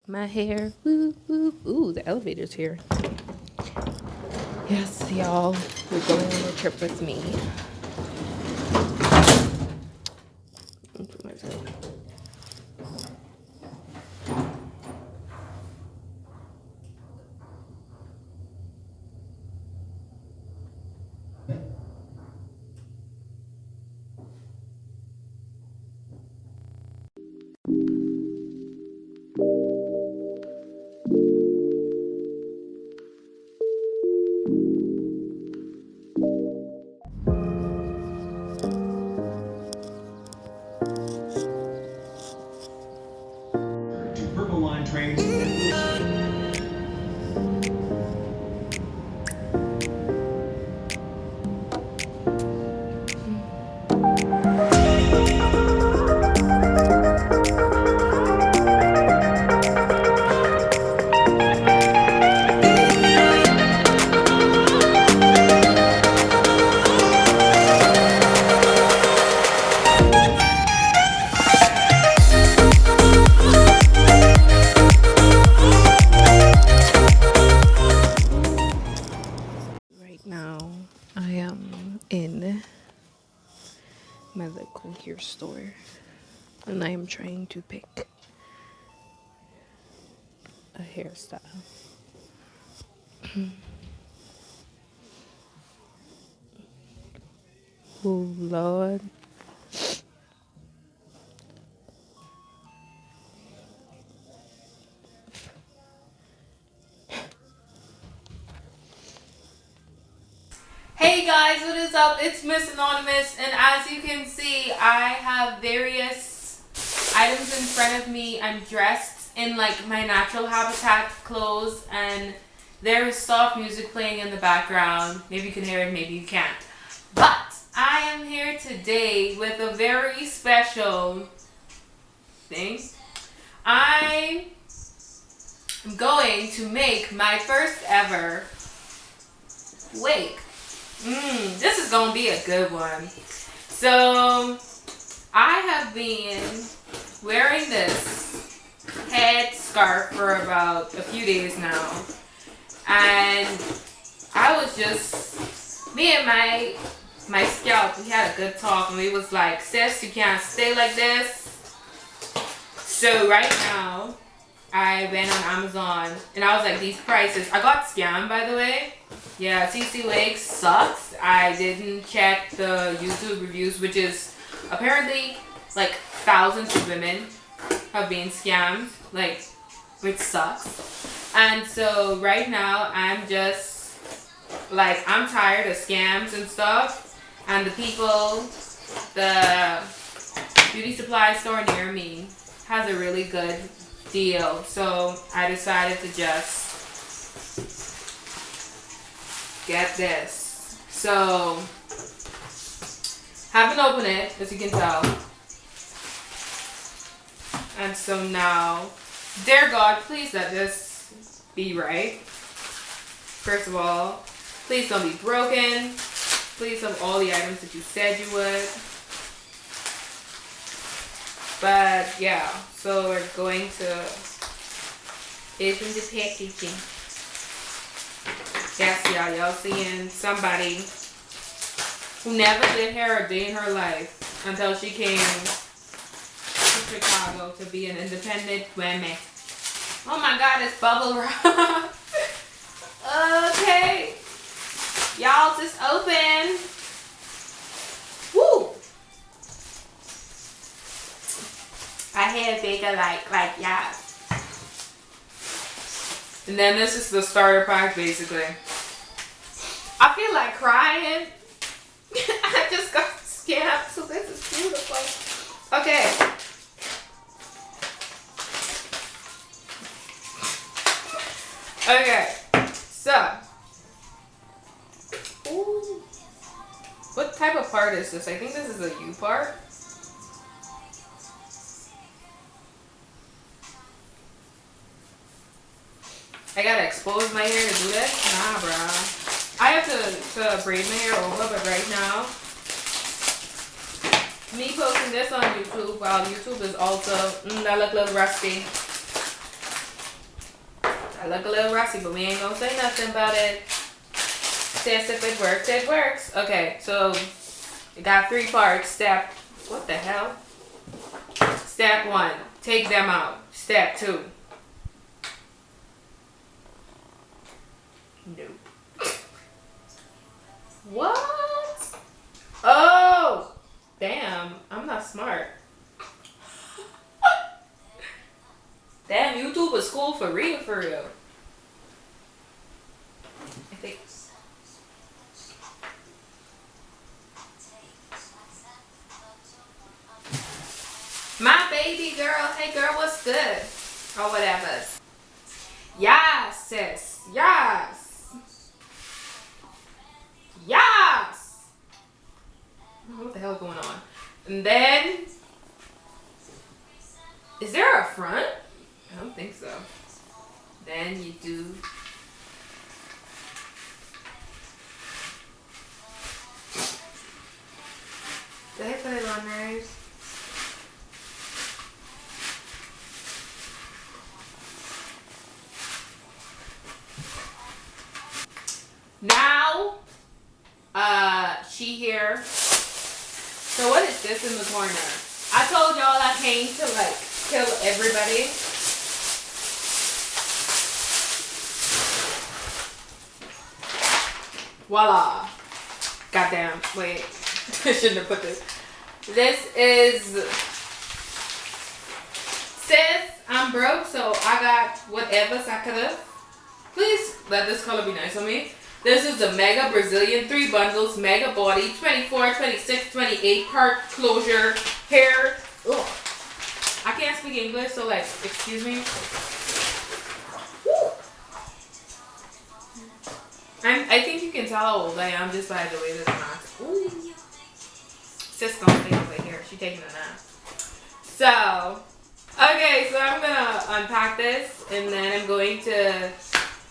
my hair. Woo, woo. Ooh, the elevator's here. Yes, y'all, you're going on a trip with me. Put myself. To Purple Line trains and Right now, I am in my local hair store, and I am trying to pick a hairstyle. Oh, Lord. Hey guys, what is up? It's Miss Anonymous, and as you can see, I have various items in front of me. I'm dressed in like my natural habitat clothes, and there's soft music playing in the background. Maybe you can hear it, maybe you can't. But I am here today with a very special thing. I am going to make my first ever wig. This is gonna be a good one. So I have been wearing this head scarf for about a few days now, and I was just, me and my scalp, we had a good talk, and we was like, sis, you can't stay like this. So right now I went on Amazon, and I was like, these prices, I got scammed, by the way. Yeah, WIG sucks. I didn't check the YouTube reviews, which is apparently like thousands of women have been scammed, like, which sucks. And so right now I'm just like, I'm tired of scams and stuff, and the people, the beauty supply store near me has a really good deal, so I decided to just get this. So haven't opened it, as you can tell. And so now, dear God, please let this be right. First of all, please don't be broken. Please have all the items that you said you would. But yeah, so we're going to open the packaging. Yes, y'all seeing somebody who never did hair a day in her life until she came to Chicago to be an independent woman. Oh my God, it's bubble wrap. Okay, y'all, just open. Woo! I had bigger like yeah. And then this is the starter pack, basically. I feel like crying. I just got scammed, so this is beautiful. Okay. Okay. So. Ooh. What type of part is this? I think this is a U part. I gotta expose my hair to do this? Nah, bruh. I have to braid my hair over, but right now, me posting this on YouTube while YouTube is also, that look a little rusty. I look a little rusty, but we ain't gonna say nothing about it. Says if it works, it works. Okay, so it got 3 parts. Step, what the hell? Step 1, take them out. Step 2. Nope. What? Oh! Damn, I'm not smart. Damn, YouTube was school for real, for real. I think. My baby girl, hey girl, what's good? Or whatever. Yes, sis. Yes. Yes. What the hell is going on? And then, is there a front? I don't think so. Then you do. Did I put it on right? Now, she here. So what is this in the corner? I told y'all I came to like kill everybody. Voila. Goddamn. Wait. I shouldn't have put this. This is... Sis, I'm broke, so I got whatever I could have. Please let this color be nice on me. This is the Mega Brazilian 3 bundles, Mega Body, 24, 26, 28, part closure, hair. Ugh. I can't speak English, so like, excuse me. Woo. I think you can tell how old I am just by the way that I'm not. Sis gonna stay over here. She taking a nap. So, okay, so I'm gonna unpack this and then I'm going to,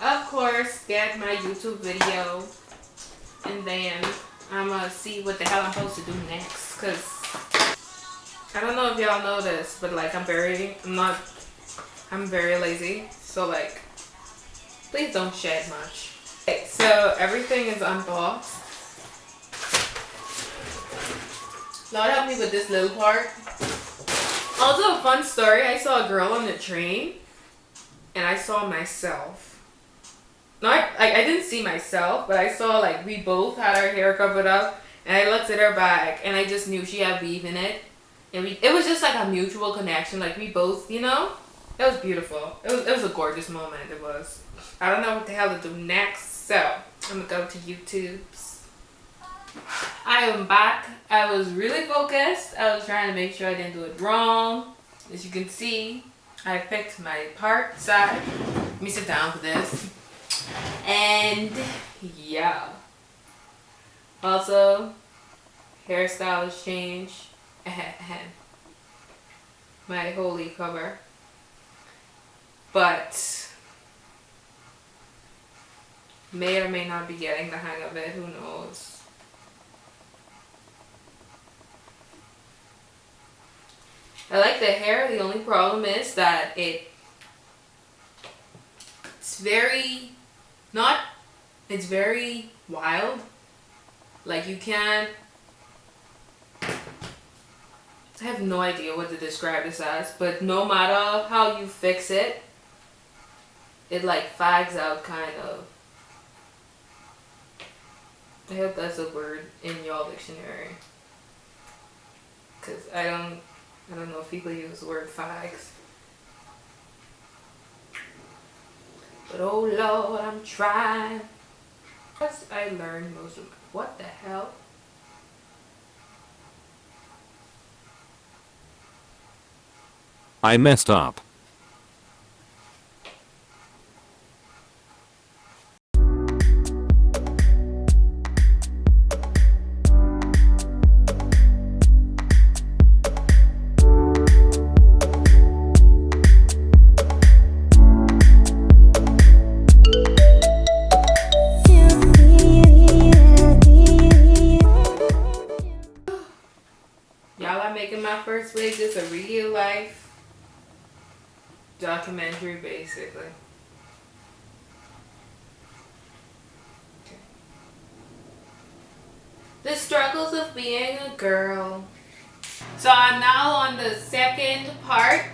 of course, get my YouTube video and then I'm gonna see what the hell I'm supposed to do next. Cause I don't know if y'all know this, but like I'm very lazy. So like, please don't shed much. Okay, so everything is unboxed. Lord help me with this little part. Also, a fun story. I saw a girl on the train, and I saw myself. Not, I didn't see myself, but I saw like we both had our hair covered up, and I looked at her back, and I just knew she had weave in it, and it was just like a mutual connection. Like we both, you know, it was beautiful. It was a gorgeous moment. It was. I don't know what the hell to do next, so I'm gonna go to YouTube. I am back. I was really focused. I was trying to make sure I didn't do it wrong. As you can see, I picked my part side. Let me sit down for this. And yeah. Also, hairstyle has changed. My holy cover. But may or may not be getting the hang of it. Who knows? I like the hair. The only problem is that it's very wild. Like you can't, I have no idea what to describe this as, but no matter how you fix it, it like fags out kind of. I hope that's a word in y'all dictionary. Cause I don't know if people use the word fags. But oh Lord, I'm trying. I learned most of what the hell? I messed up. My first wig is a real life documentary basically. The struggles of being a girl. So I'm now on the second part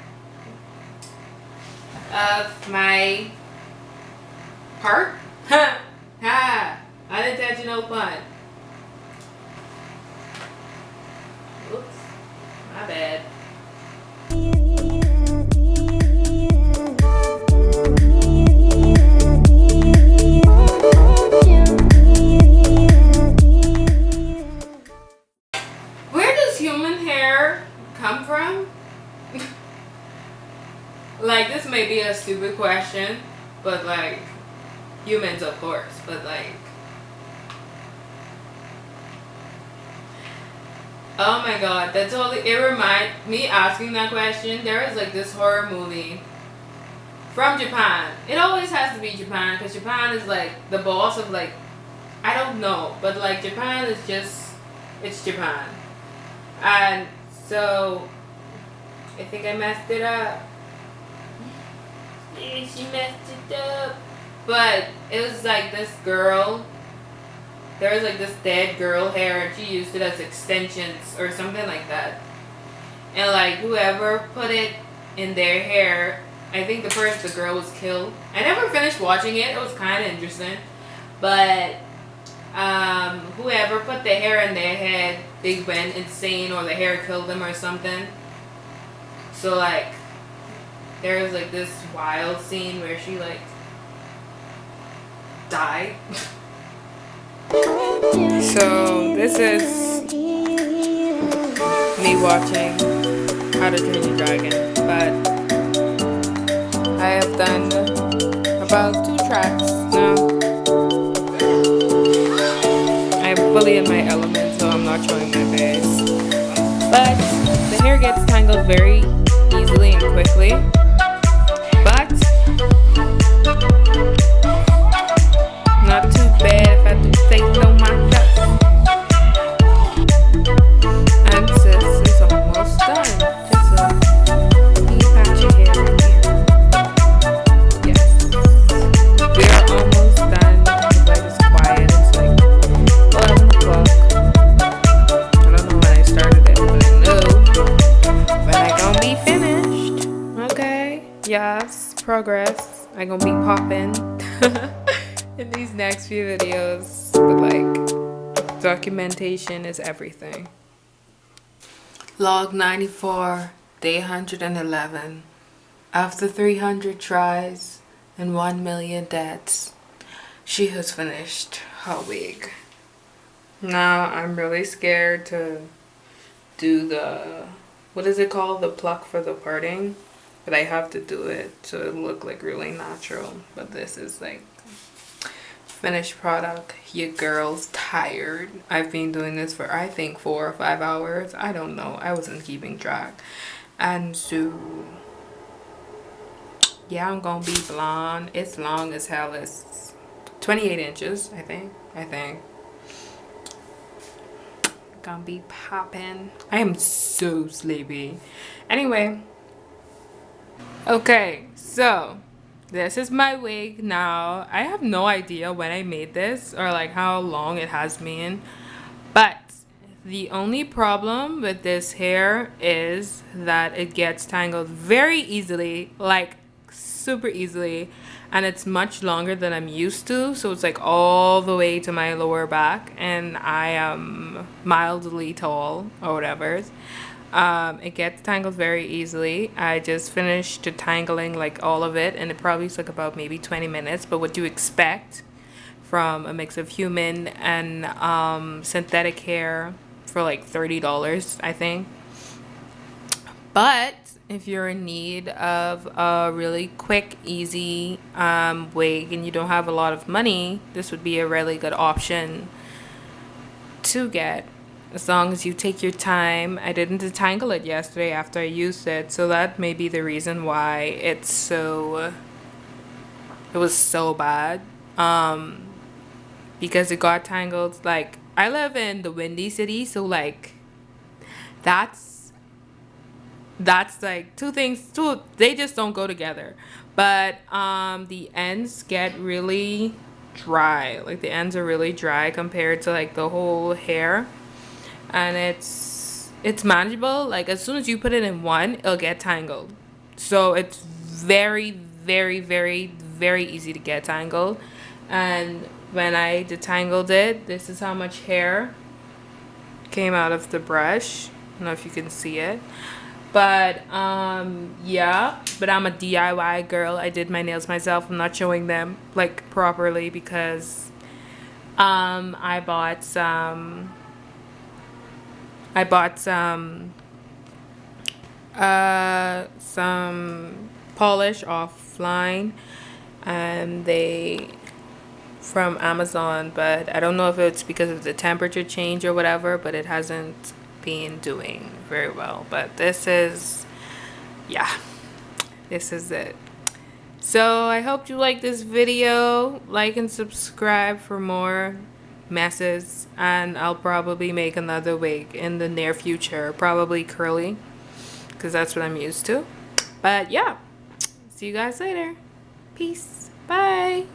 of my part. Ha! Unintentional pun. Oops. My bad. Where does human hair come from? Like, this may be a stupid question, but like, humans of course, but like, oh my god, that totally, it remind me asking that question. There is like this horror movie from Japan. It always has to be Japan because Japan is like the boss of like, I don't know, but like Japan is just, it's Japan. And so I think I messed it up. Yeah, she messed it up. But it was like this girl, there was like this dead girl hair and she used it as extensions or something like that. And like whoever put it in their hair, I think the girl was killed. I never finished watching it. It was kind of interesting. But whoever put the hair in their head, they went insane or the hair killed them or something. So like there was like this wild scene where she like died. So this is me watching How to Train Your Dragon, but I have done about 2 tracks now. I'm fully in my element, so I'm not showing my face. But the hair gets tangled very easily and quickly. But not too bad if I do say so myself. And sis is almost done. Just a wee patch of hair in here. Yes. We are almost done. The bed is quiet. It's like 11 o'clock. I don't know when I started it, but I know when I gonna be finished. Okay. Yes. Progress. I gonna be popping in these next few videos. But like, documentation is everything. Log 94, day 111. After 300 tries and 1 million deaths, she has finished her wig. Now I'm really scared to do the, what is it called? The pluck for the parting. But I have to do it so it'll look like really natural. But this is like finished product. Your girl's tired. I've been doing this for I think 4 or 5 hours. I don't know. I wasn't keeping track. And so yeah, I'm gonna be blonde. It's long as hell. It's 28 inches, I think. Gonna be popping. I am so sleepy. Anyway. Okay, so this is my wig now. I have no idea when I made this or like how long it has been. But the only problem with this hair is that it gets tangled very easily, like super easily, and it's much longer than I'm used to, so it's like all the way to my lower back, and I am mildly tall or whatever. It gets tangled very easily. I just finished tangling like all of it, and it probably took about maybe 20 minutes, but what do you expect from a mix of human and synthetic hair for like $30, I think. But if you're in need of a really quick, easy wig and you don't have a lot of money, this would be a really good option to get, as long as you take your time. I didn't detangle it yesterday after I used it, so that may be the reason why it was so bad. Because it got tangled. Like, I live in the Windy City, so like that's like two they just don't go together. But the ends get really dry. Like the ends are really dry compared to like the whole hair. And it's manageable. Like as soon as you put it in one, it'll get tangled. So it's very, very, very, very easy to get tangled. And when I detangled it, this is how much hair came out of the brush. I don't know if you can see it. But yeah, but I'm a DIY girl. I did my nails myself. I'm not showing them like properly because I bought some polish offline, and they from Amazon, but I don't know if it's because of the temperature change or whatever, but it hasn't been doing very well. But this is, yeah, this is it. So I hope you like this video. Like and subscribe for more messes, and I'll probably make another wig in the near future, probably curly, because that's what I'm used to. But yeah, see you guys later. Peace. Bye.